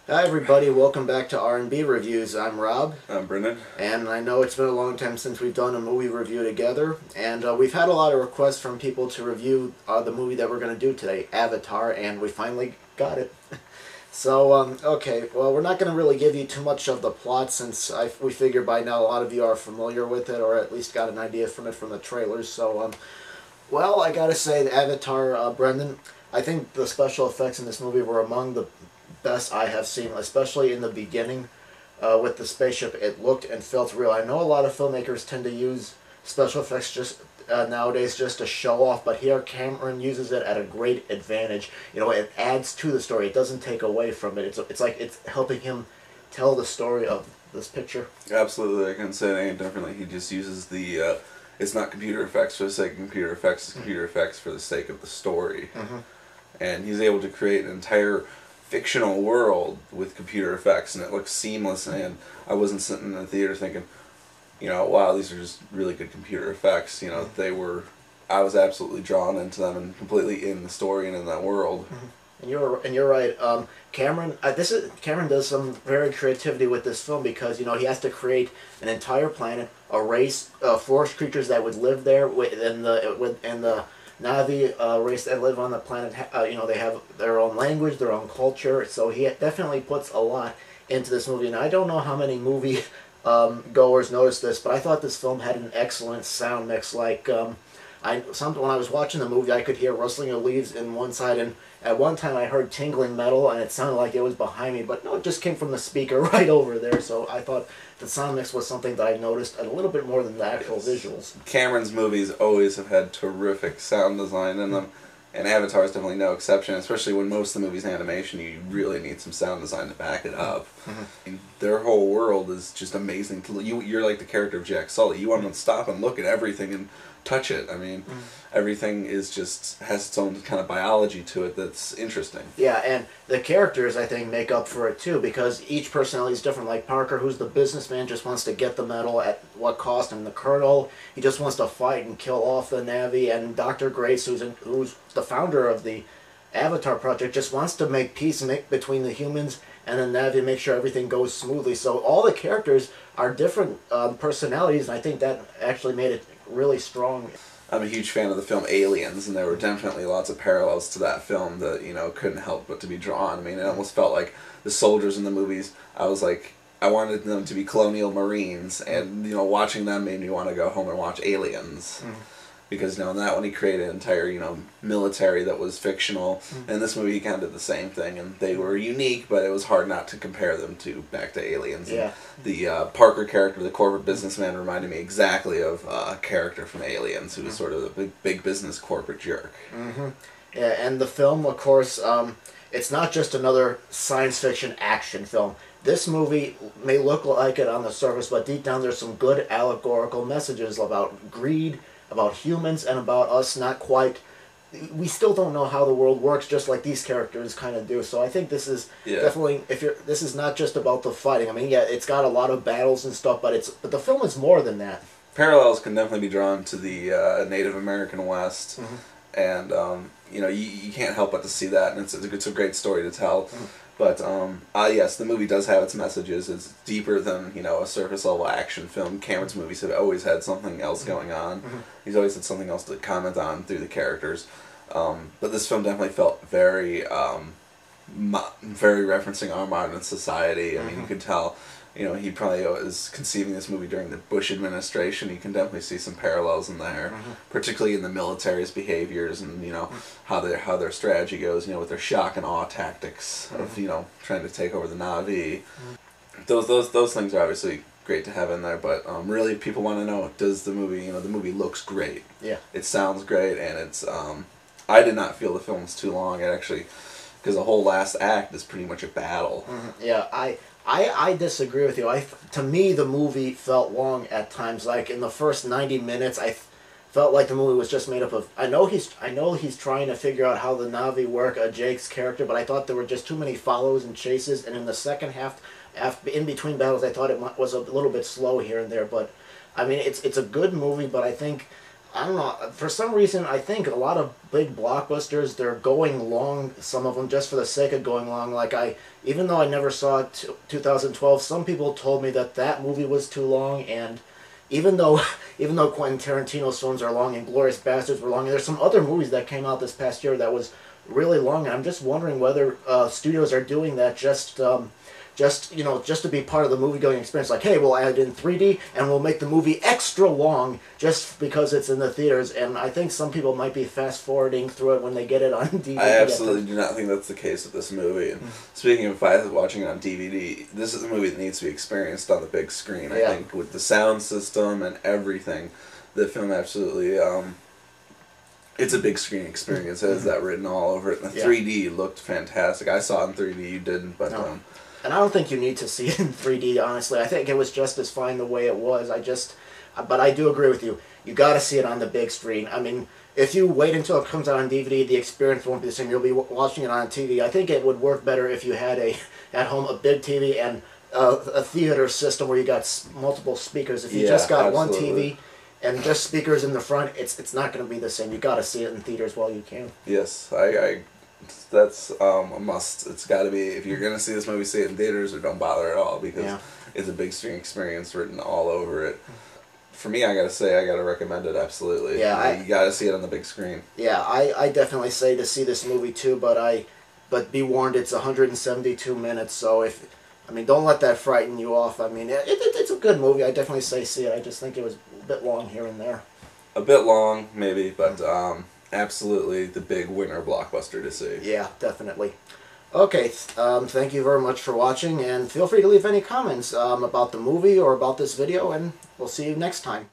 Hi everybody, welcome back to R&B Reviews. I'm Rob. I'm Brendan. And I know it's been a long time since we've done a movie review together, and we've had a lot of requests from people to review the movie that we're going to do today, Avatar, and we finally got it. So, okay, well, we're not going to really give you too much of the plot since we figure by now a lot of you are familiar with it, or at least got an idea from it from the trailers. So, well, I gotta say, the Avatar, Brendan, I think the special effects in this movie were among the best I have seen, especially in the beginning with the spaceship. It looked and felt real. I know a lot of filmmakers tend to use special effects just nowadays just to show off, but here Cameron uses it at a great advantage. You know, it adds to the story. It doesn't take away from it. It's like it's helping him tell the story of this picture. Absolutely, I can say it any differently. He just uses the, it's not computer effects for the sake of computer effects, it's computer effects for the sake of the story. And he's able to create an entire fictional world with computer effects, and it looks seamless, and I wasn't sitting in the theater thinking, you know, wow, these are just really good computer effects. You know, I was absolutely drawn into them and completely in the story and in that world. And you're right. Cameron Cameron does some very creativity with this film because he has to create an entire planet, a race, forest creatures that would live there and the Na'vi race that live on the planet. They have their own language, their own culture. So he definitely puts a lot into this movie. And I don't know how many movie goers noticed this, but I thought this film had an excellent sound mix. Like when I was watching the movie, I could hear rustling of leaves in one side, and at one time I heard tingling metal, and it sounded like it was behind me, but no, it just came from the speaker right over there. So I thought the sound mix was something that I noticed a little bit more than the actual visuals. Cameron's movies always have had terrific sound design in them, and Avatar is definitely no exception, especially when most of the movie's animation. You really need some sound design to back it up. And their whole world is just amazing. You're like the character of Jack Sully. You want to stop and look at everything and touch it. I mean, everything is just has its own kind of biology to it that's interesting. Yeah, and the characters, I think, make up for it too, because each personality is different. Like Parker, who's the businessman, just wants to get the medal at what cost, and the Colonel, he just wants to fight and kill off the Na'vi, and Dr. Grace, who's the founder of the Avatar project, just wants to make peace between the humans and the Na'vi, make sure everything goes smoothly. So all the characters are different personalities, and I think that actually made it really strong. I'm a huge fan of the film Aliens, and there were definitely lots of parallels to that film that, couldn't help but to be drawn. I mean, it almost felt like the soldiers in the movies, I was like, I wanted them to be colonial marines, and, watching them made me want to go home and watch Aliens. Because, in that one he created an entire, military that was fictional, and this movie he kind of did the same thing, and they were unique, but it was hard not to compare them back to Aliens. Yeah. And the Parker character, the corporate businessman, reminded me exactly of a character from Aliens, who was sort of a big business corporate jerk. Yeah, and the film, of course, it's not just another science fiction action film. This movie may look like it on the surface, but deep down there's some good allegorical messages about greed, about humans, and about us not quite... We still don't know how the world works, just like these characters kind of do. So I think this is definitely... This is not just about the fighting. I mean, yeah, it's got a lot of battles and stuff, but the film is more than that. Parallels can definitely be drawn to the Native American West, and you can't help but to see that, and it's a great story to tell. But yes, the movie does have its messages. It's deeper than a surface level action film. Cameron's movies have always had something else going on. He's always had something else to comment on through the characters. But this film definitely felt very referencing our modern society. I mean, you could tell. He probably was conceiving this movie during the Bush administration. You can definitely see some parallels in there, particularly in the military's behaviors and how their strategy goes. With their shock and awe tactics of trying to take over the Na'vi. Those things are obviously great to have in there, but really, if people want to know, does the movie? The movie looks great. Yeah, it sounds great, and it's. I did not feel the film was too long. It actually, because the whole last act is pretty much a battle. Yeah, I disagree with you. To me, the movie felt long at times. Like in the first 90 minutes, I felt like the movie was just made up of... I know he's trying to figure out how the Na'vi work, Jake's character, but I thought there were just too many follows and chases. And in the second half, in between battles, I thought it was a little bit slow here and there. But I mean, it's a good movie, but I think I don't know. For some reason, I think a lot of big blockbusters, they're going long, some of them just for the sake of going long. Like, even though I never saw 2012, some people told me that that movie was too long, and even though even though Quentin Tarantino's films are long and Glorious Bastards were long, and there's some other movies that came out this past year that was really long, and I'm just wondering whether studios are doing that just to be part of the movie-going experience. Like, hey, we'll add in 3D, and we'll make the movie extra long just because it's in the theaters. And I think some people might be fast-forwarding through it when they get it on DVD. I absolutely do not think that's the case with this movie. And speaking of watching it on DVD, this is a movie that needs to be experienced on the big screen. I think with the sound system and everything, the film absolutely... it's a big screen experience. It has that written all over it. And the 3D looked fantastic. I saw it in 3D. You didn't, but... No. And I don't think you need to see it in 3D, honestly. I think it was just as fine the way it was. But I do agree with you. You got to see it on the big screen. I mean, if you wait until it comes out on DVD, the experience won't be the same. You'll be watching it on TV. I think it would work better if you had at home a big TV and a theater system where you got multiple speakers. If you just got one TV and just speakers in the front, it's not going to be the same. You got to see it in theaters while you can. Yes, that's a must. It's got to be, if you're going to see this movie, see it in theaters or don't bother at all, because it's a big screen experience written all over it. For me, I got to say, I got to recommend it, absolutely. Yeah, you got to see it on the big screen. Yeah, I definitely say to see this movie too, but be warned, it's 172 minutes, so don't let that frighten you off. I mean, it's a good movie. I definitely say see it. I just think it was a bit long here and there. A bit long, maybe, but absolutely the big winner blockbuster to see. Yeah, definitely. Okay, thank you very much for watching, and feel free to leave any comments about the movie or about this video, and we'll see you next time.